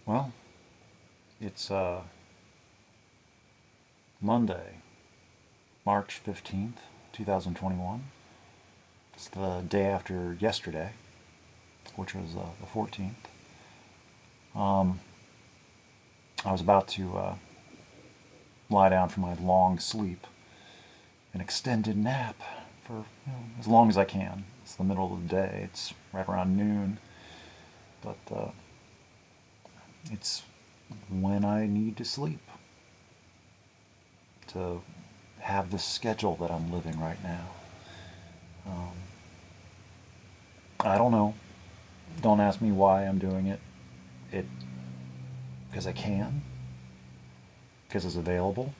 Well, it's Monday, March 15th, 2021. It's the day after yesterday, which was the 14th. Um, I was about to lie down for my long sleep, an extended nap for as long as I can. It's the middle of the day. It's right around noon, but it's when I need to sleep to have the schedule that I'm living right now. Um, I don't know. Don't ask me why I'm doing it. It because I can, because it's available.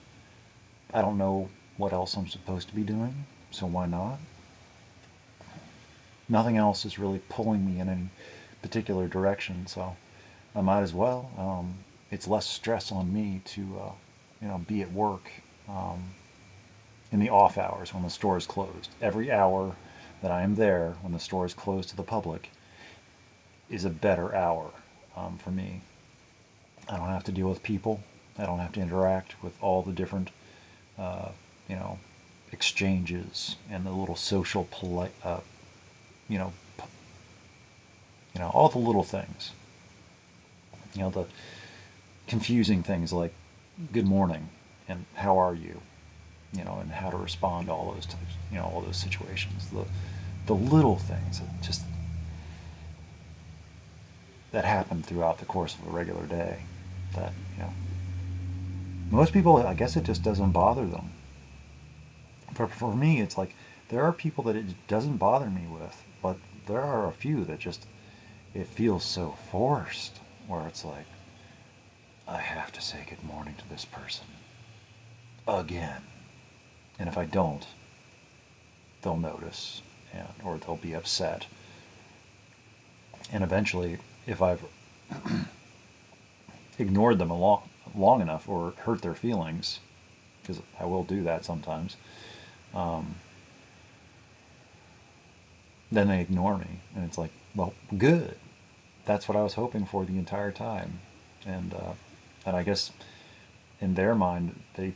I don't know what else I'm supposed to be doing, so why not? Nothing else is really pulling me in any particular direction, so I might as well. It's less stress on me to, be at work in the off hours when the store is closed. Every hour that I am there when the store is closed to the public is a better hour for me. I don't have to deal with people. I don't have to interact with all the different, uh, you know, exchanges and the little social polite, you know, all the little things. The confusing things like good morning and how are you, and how to respond to all those types, all those situations. The little things that just that happen throughout the course of a regular day that most people, I guess it just doesn't bother them. For me, it's like there are people that it doesn't bother me with, but there are a few that just it feels so forced, where it's like I have to say good morning to this person again, and if I don't, they'll notice, or they'll be upset, and eventually, if I've ignored them long enough or hurt their feelings, because I will do that sometimes, um, then they ignore me, and it's like, well, good. That's what I was hoping for the entire time, and I guess in their mind, they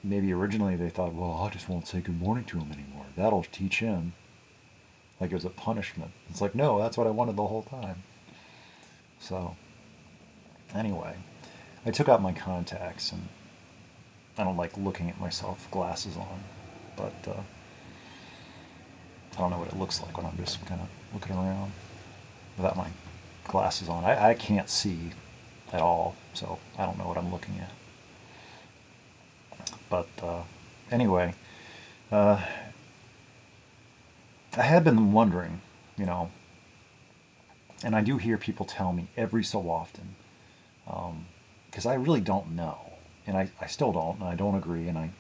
maybe originally they thought, well, I just won't say good morning to him anymore. That'll teach him. Like it was a punishment. It's like, no, that's what I wanted the whole time. So anyway, I took out my contacts, and I don't like looking at myself with glasses on, but I don't know what it looks like when I'm just kind of looking around without my glasses on. I can't see at all, so I don't know what I'm looking at. But anyway, uh, I had been wondering, you know, and I do hear people tell me every so often, because I really don't know, and I still don't, and I don't agree, and I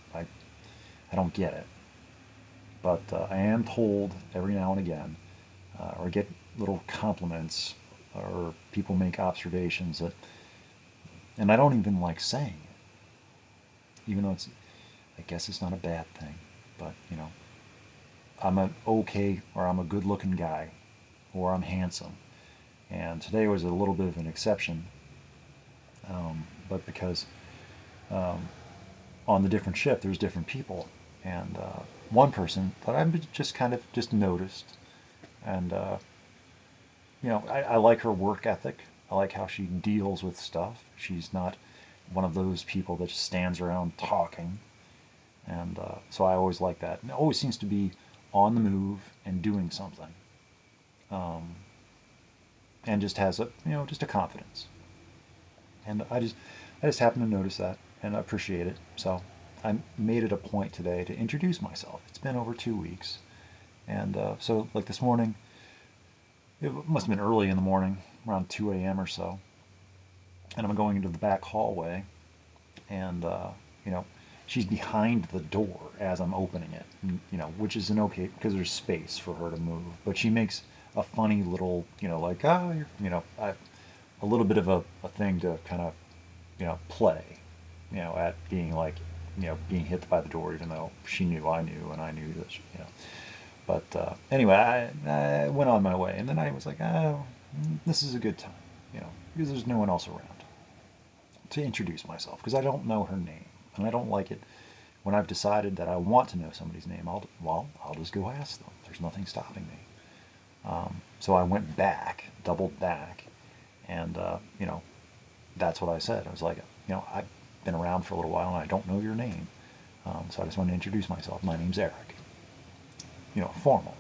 don't get it. But I am told every now and again, or get little compliments, or people make observations that, and I don't even like saying it, even though I guess it's not a bad thing, but I'm an okay, or I'm a good-looking guy, or I'm handsome, and today was a little bit of an exception, but because um, on the different shift there's different people, and one person that I've just kind of just noticed, and I like her work ethic. I like how she deals with stuff. She's not one of those people that just stands around talking, and so I always like that. And it always seems to be on the move and doing something, um, and just has just a confidence. And I just happen to notice that and appreciate it. So I made it a point today to introduce myself. It's been over 2 weeks, and so like this morning, it must have been early in the morning, around 2 a.m. or so, and I'm going into the back hallway, and you know, she's behind the door as I'm opening it, which is an okay because there's space for her to move, but she makes a funny little, like, ah, a little bit of a thing to kind of, play, at being like, being hit by the door, even though she knew I knew and I knew that, But anyway, went on my way, and then I was like, oh, this is a good time, because there's no one else around. to introduce myself because I don't know her name, and I don't like it when I've decided that I want to know somebody's name. I'll just go ask them. There's nothing stopping me. So I went back, doubled back, and that's what I said. I was like, I've been around for a little while and I don't know your name, so I just wanted to introduce myself. My name's Eric. Formal.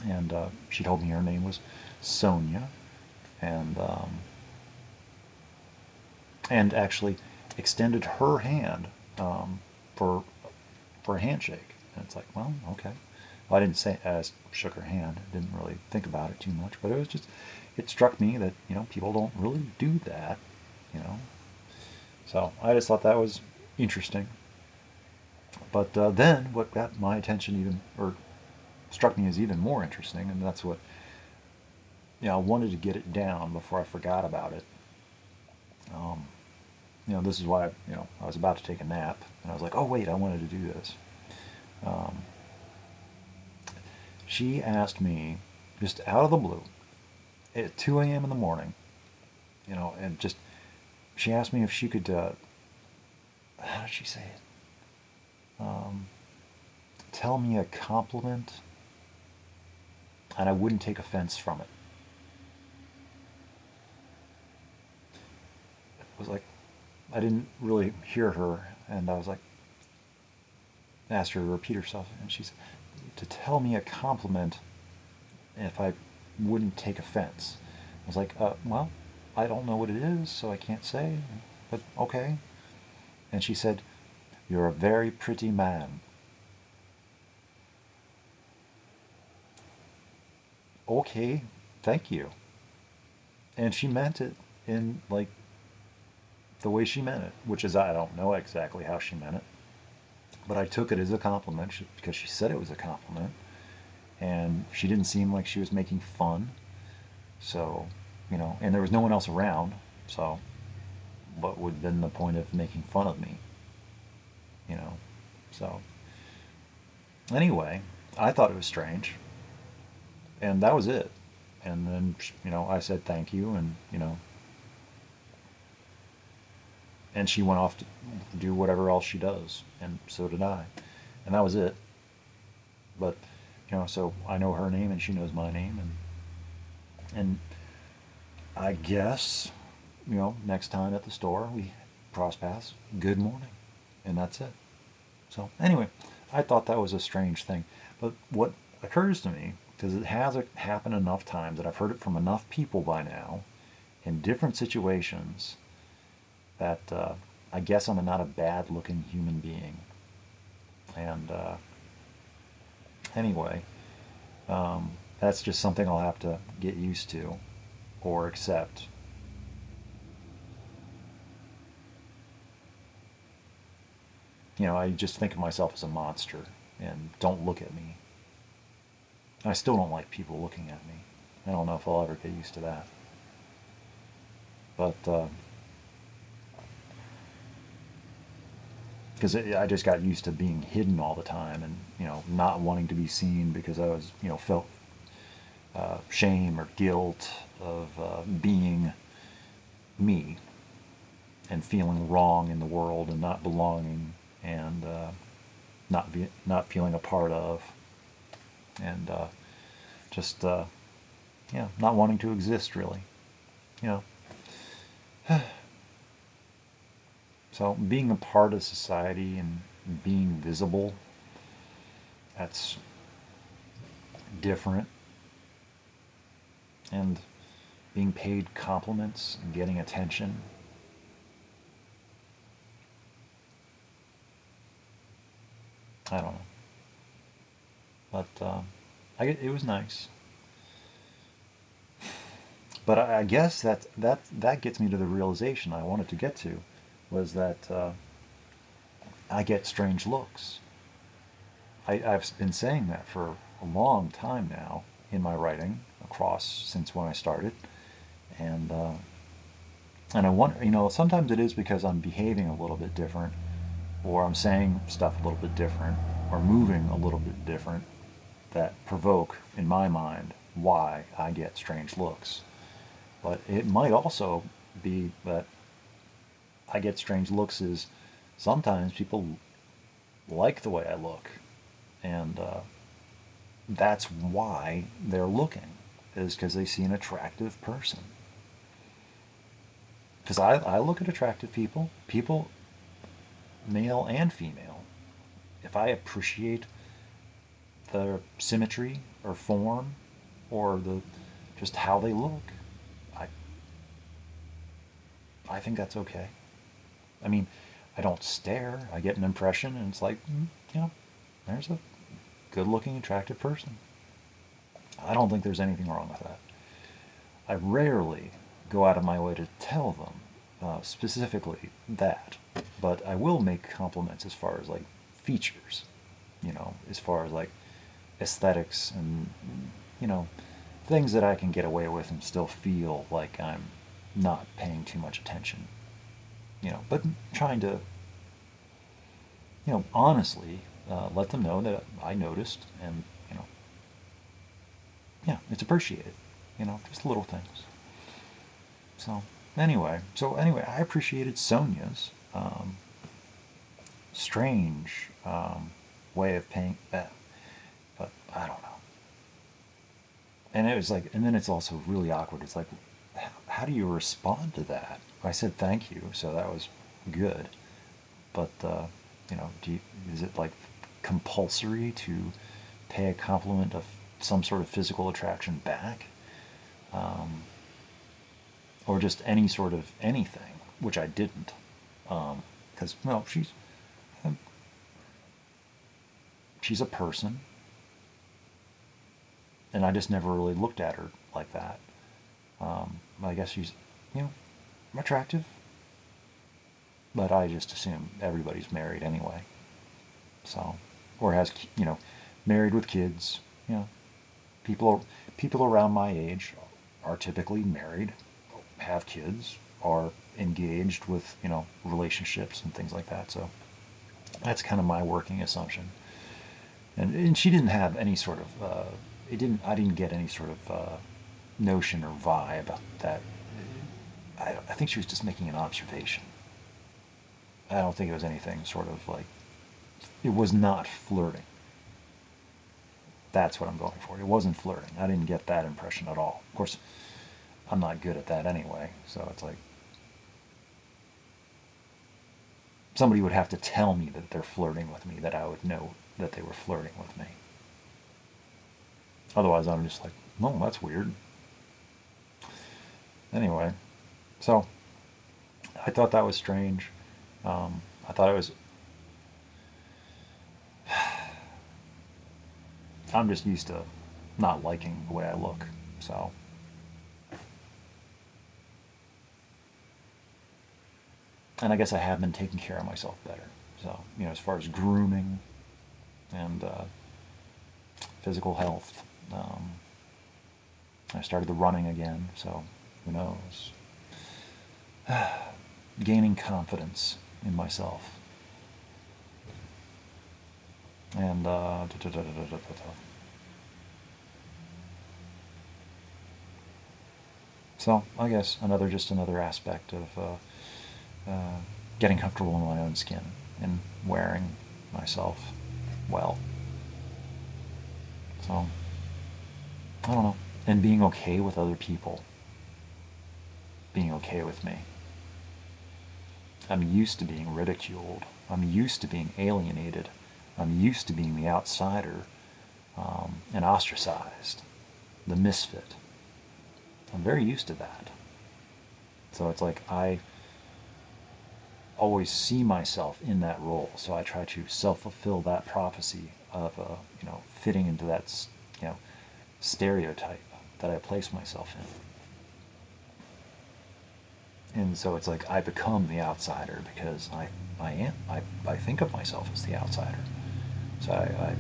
And she told me her name was Sonia, and actually extended her hand for a handshake. And it's like, well, okay. Well, I didn't say I shook her hand. I didn't really think about it too much, but it struck me that people don't really do that, you know. So I just thought that was interesting. But then what got my attention or struck me as even more interesting, and that's what I wanted to get it down before I forgot about it. Um, this is why I was about to take a nap, and I was like, oh wait, I wanted to do this. Um, she asked me just out of the blue at 2 a.m. in the morning, and just she asked me if she could. How did she say it? Tell me a compliment, and I wouldn't take offense from it. It was like I didn't really hear her, and I was like, asked her to repeat herself, and she said to tell me a compliment if I wouldn't take offense. I was like, well, I don't know what it is, so I can't say, but okay. And she said, you're a very pretty man. Okay, thank you. And she meant it in like the way she meant it, which is I don't know exactly how she meant it, but I took it as a compliment because she said it was a compliment, and she didn't seem like she was making fun. So, and there was no one else around, so what would have been the point of making fun of me, you know? So, anyway, I thought it was strange, and that was it. And then, I said thank you, and she went off to do whatever else she does, and so did I. And that was it. But, so I know her name, and she knows my name, and I guess, next time at the store we cross paths, good morning, and that's it. So anyway, I thought that was a strange thing. But what occurs to me, because it has happened enough times that I've heard it from enough people by now in different situations, that I guess I'm not a bad-looking human being. And anyway, that's just something I'll have to get used to or accept. I just think of myself as a monster and don't look at me. I still don't like people looking at me. I don't know if I'll ever get used to that. But because I just got used to being hidden all the time, and not wanting to be seen because I was felt shame or guilt of being me and feeling wrong in the world and not belonging, and not feeling a part of, and just not wanting to exist really, you know. So being a part of society and being visible, that's different. And being paid compliments and getting attention, I don't know. But it was nice. But I guess that gets me to the realization I wanted to get to, was that I get strange looks. I've been saying that for a long time now in my writing across since when I started, and I wonder, sometimes it is because I'm behaving a little bit different, or I'm saying stuff a little bit different, or moving a little bit different, that provoke in my mind why I get strange looks. But it might also be that I get strange looks is sometimes people like the way I look, and that's why they're looking, is because they see an attractive person. Because I look at attractive people, male and female. If I appreciate their symmetry or form or just how they look, I I think that's okay. I mean, I don't stare. I get an impression, and it's like, there's a good-looking, attractive person. I don't think there's anything wrong with that. I rarely go out of my way to tell them specifically that, but I will make compliments as far as like features, as far as like aesthetics and you know things that I can get away with and still feel like I'm not paying too much attention, but trying to honestly let them know that I noticed, and yeah, it's appreciated, just little things. So anyway, I appreciated Sonia's strange way of paying that, but I don't know. And it was like, and then it's also really awkward. It's like, how do you respond to that? I said thank you, so that was good. But is it like compulsory to pay a compliment of some sort of physical attraction back, or just any sort of anything, which I didn't, because well, she's a person, and I just never really looked at her like that. I guess she's, you know, attractive, but I just assume everybody's married anyway. So, or has, married with kids. You know, people around my age are typically married, have kids, are engaged with, relationships and things like that. So that's kind of my working assumption. And she didn't have any sort of, I didn't get any sort of notion or vibe that, I think she was just making an observation. I don't think it was anything sort of like, it was not flirting. That's what I'm going for. It wasn't flirting. I didn't get that impression at all. Of course, I'm not good at that anyway, so it's like, somebody would have to tell me that they're flirting with me, that I would know that they were flirting with me. Otherwise, I'm just like, no, that's weird. Anyway, so I thought that was strange. I thought it was. I'm just used to not liking the way I look, so. And I guess I have been taking care of myself better. So, as far as grooming and physical health, I started the running again, so who knows. Gaining confidence in myself. And so I guess just another aspect of getting comfortable in my own skin and wearing myself well. So I don't know, and being okay with other people being okay with me. I'm used to being ridiculed. I'm used to being alienated. I'm used to being the outsider, and ostracized, the misfit. I'm very used to that. So it's like I always see myself in that role. So I try to self-fulfill that prophecy of, fitting into that, stereotype that I place myself in. And so it's like I become the outsider because I think of myself as the outsider. So I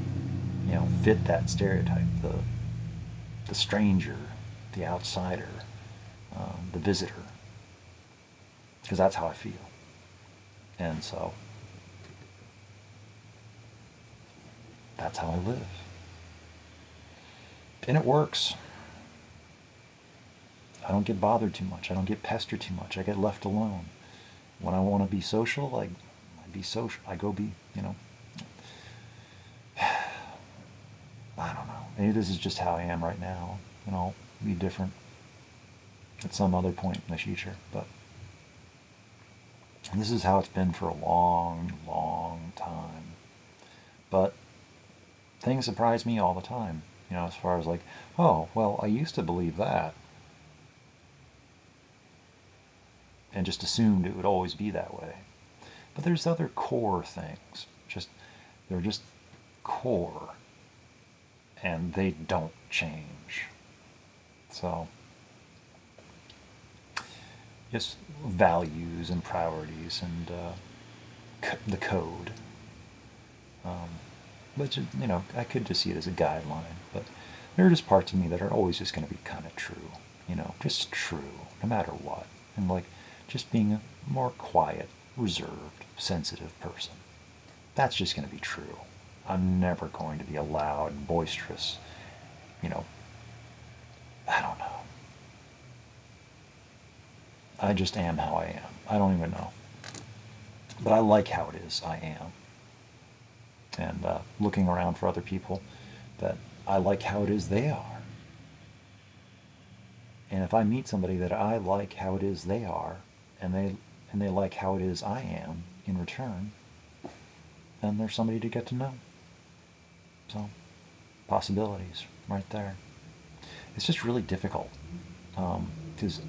fit that stereotype, the stranger, the outsider, the visitor, because that's how I feel. And so that's how I live. And it works. I don't get bothered too much. I don't get pestered too much. I get left alone. when I want to be social, I be social. I go be, I don't know. Maybe this is just how I am right now, and I'll be different at some other point in the future. But this is how it's been for a long, long time. But things surprise me all the time, as far as like, oh, well, I used to believe that, and just assumed it would always be that way. But there's other core things. They're just core, and they don't change. So, just values and priorities and the code. But I could just see it as a guideline. But there are just parts of me that are always just going to be kind of true. Just true, no matter what. And like just being a more quiet, reserved, sensitive person. That's just going to be true. I'm never going to be a loud, boisterous, I don't know. I just am how I am. I don't even know. But I like how it is I am. And looking around for other people that I like how it is they are. And if I meet somebody that I like how it is they are, and they like how it is I am in return, then there's somebody to get to know. So, possibilities right there. It's just really difficult because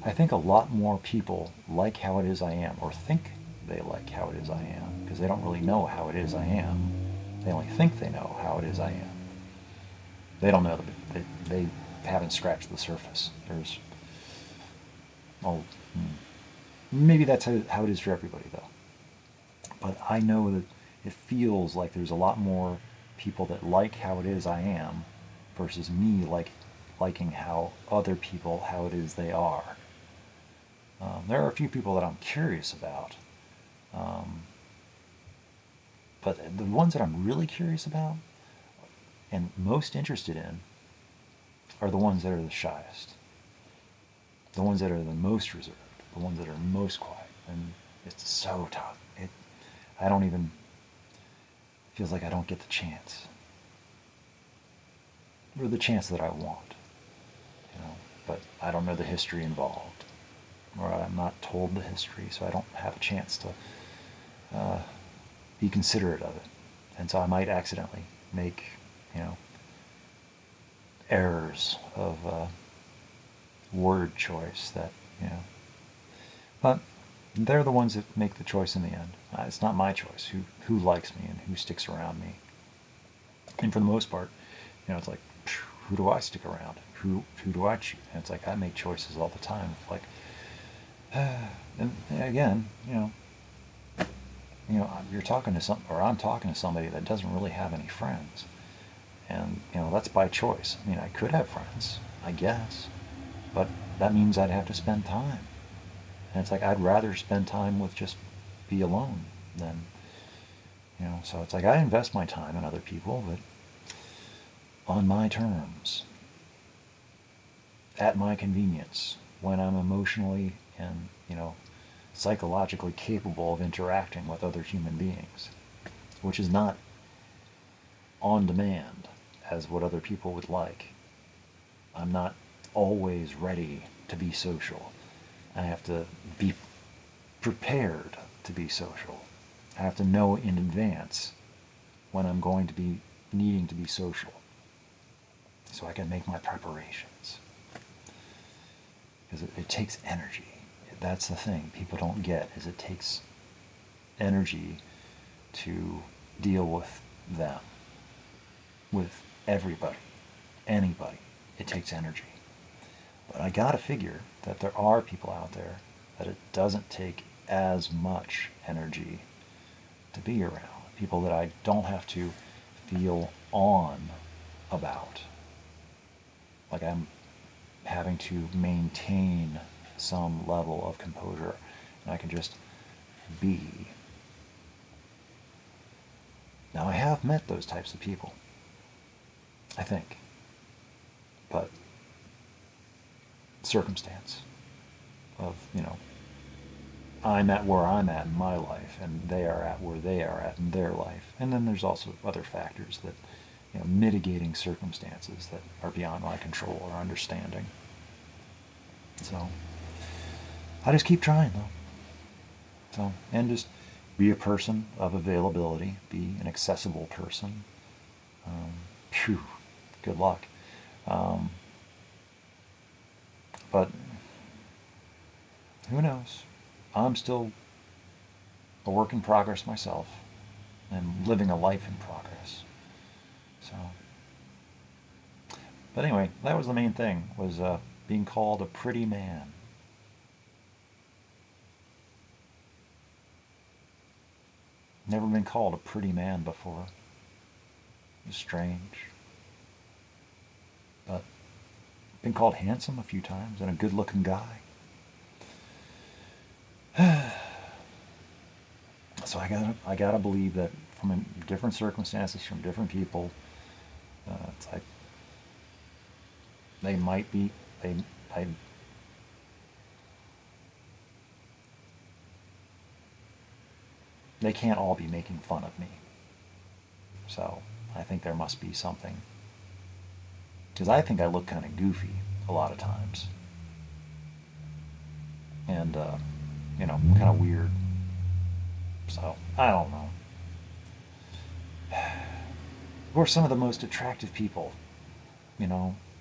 I think a lot more people like how it is I am, or think they like how it is I am, because they don't really know how it is I am. They only think they know how it is I am. They don't know that they haven't scratched the surface. There's, maybe that's how it is for everybody though. But I know that it feels like there's a lot more people that like how it is I am versus me liking how other people, how it is they are. There are a few people that I'm curious about. But the ones that I'm really curious about and most interested in are the ones that are the shyest. The ones that are the most reserved. The ones that are most quiet. And it's so tough. I don't even, feels like I don't get the chance. Or the chance that I want. But I don't know the history involved. Or I'm not told the history, so I don't have a chance to be considerate of it. And so I might accidentally make, errors of word choice that, but they're the ones that make the choice in the end. It's not my choice who likes me and who sticks around me. And for the most part, it's like, who do I stick around? Who do I choose? And it's like I make choices all the time. Like, and again, you're talking to I'm talking to somebody that doesn't really have any friends, and that's by choice. I mean, I could have friends, I guess, but that means I'd have to spend time, and it's like I'd rather spend time with just be alone than, so it's like I invest my time in other people, but on my terms, at my convenience, when I'm emotionally and, psychologically capable of interacting with other human beings, which is not on demand as what other people would like. I'm not always ready to be social. I have to be prepared to be social. I have to know in advance when I'm going to be needing to be social, so I can make my preparations. Because it takes energy. That's the thing people don't get, is it takes energy to deal with them, with everybody, anybody. It takes energy. But I gotta figure that there are people out there that it doesn't take as much energy to be around. People that I don't have to feel on about. Like I'm having to maintain some level of composure, and I can just be. Now, I have met those types of people, I think, but circumstance of, I'm at where I'm at in my life, and they are at where they are at in their life. And then there's also other factors that, mitigating circumstances that are beyond my control or understanding. So I just keep trying, though. So, and just be a person of availability, be an accessible person. Phew, good luck. Um, but who knows? I'm still a work in progress myself and living a life in progress. So, but anyway, that was the main thing, was being called a pretty man. Never been called a pretty man before. It's strange. But been called handsome a few times and a good-looking guy. So I gotta believe that from different circumstances, from different people, it's like they might be I they can't all be making fun of me. So I think there must be something, because I think I look kind of goofy a lot of times, and kind of weird. So I don't know. We're some of the most attractive people,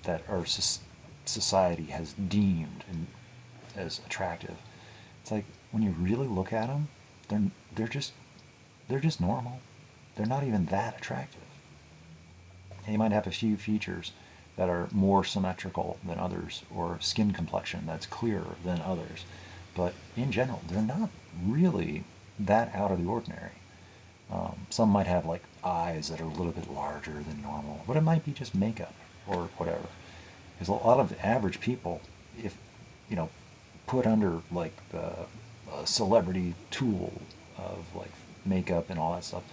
that our society has deemed as attractive. It's like when you really look at them, they're just they're just normal. They're not even that attractive. They might have a few features that are more symmetrical than others, or skin complexion that's clearer than others. But in general, they're not really that out of the ordinary. Some might have like eyes that are a little bit larger than normal, but it might be just makeup or whatever. Because a lot of average people, if you know, put under like the celebrity tool of like makeup and all that stuff,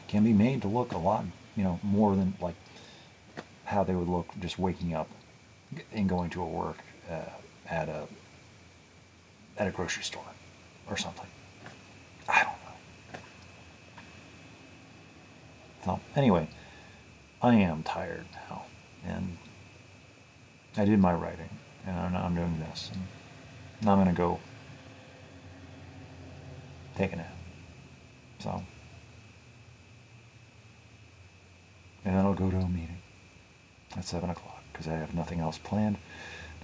can be made to look a lot, more than like how they would look just waking up and going to a work at a grocery store or something. I don't know. So anyway, I am tired now, and I did my writing, and I'm doing this, and now I'm gonna go take a nap. So, and then I'll go to a meeting at 7 o'clock because I have nothing else planned,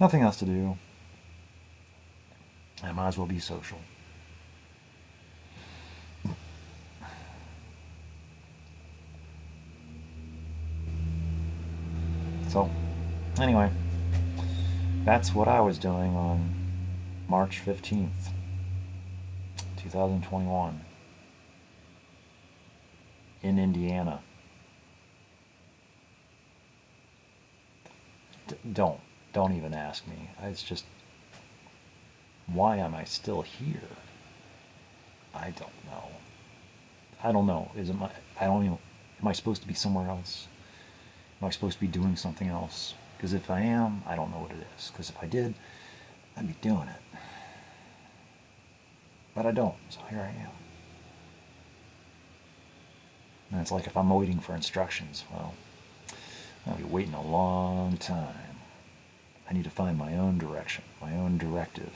nothing else to do. I might as well be social. So, anyway, that's what I was doing on March 15th, 2021, in Indiana. Don't even ask me. It's just, why am I still here? I don't know. I don't know. Is it my? I don't even. Am I supposed to be somewhere else? Am I supposed to be doing something else? Because if I am, I don't know what it is. Because if I did, I'd be doing it. But I don't. So here I am. And it's like if I'm waiting for instructions, well, I'll be waiting a long time. I need to find my own direction, my own directive.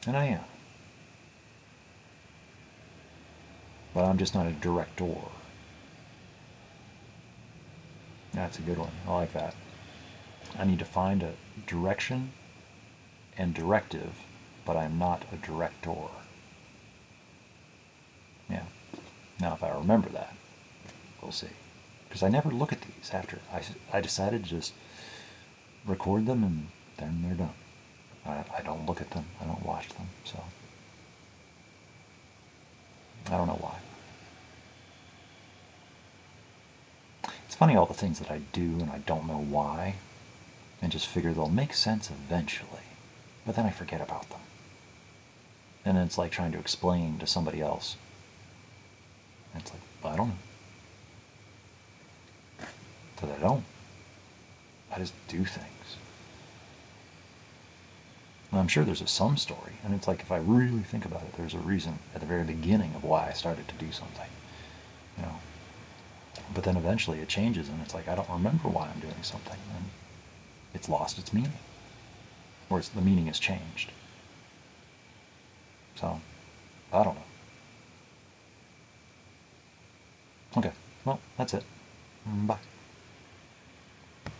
And I am. But I'm just not a director. That's a good one. I like that. I need to find a direction and directive, but I'm not a director. Yeah. Now, if I remember that, we'll see. Because I never look at these after. I decided to just record them, and then they're done. I don't look at them. I don't watch them. So I don't know why. It's funny, all the things that I do and I don't know why, and just figure they'll make sense eventually, but then I forget about them. And then it's like trying to explain to somebody else. And it's like, I don't know. Because I don't. I just do things. And I'm sure there's some story. And it's like, if I really think about it, there's a reason at the very beginning of why I started to do something, you know. But then eventually it changes, and it's like, I don't remember why I'm doing something, and it's lost its meaning, or the meaning has changed. So, I don't know. Okay, well, that's it. Bye.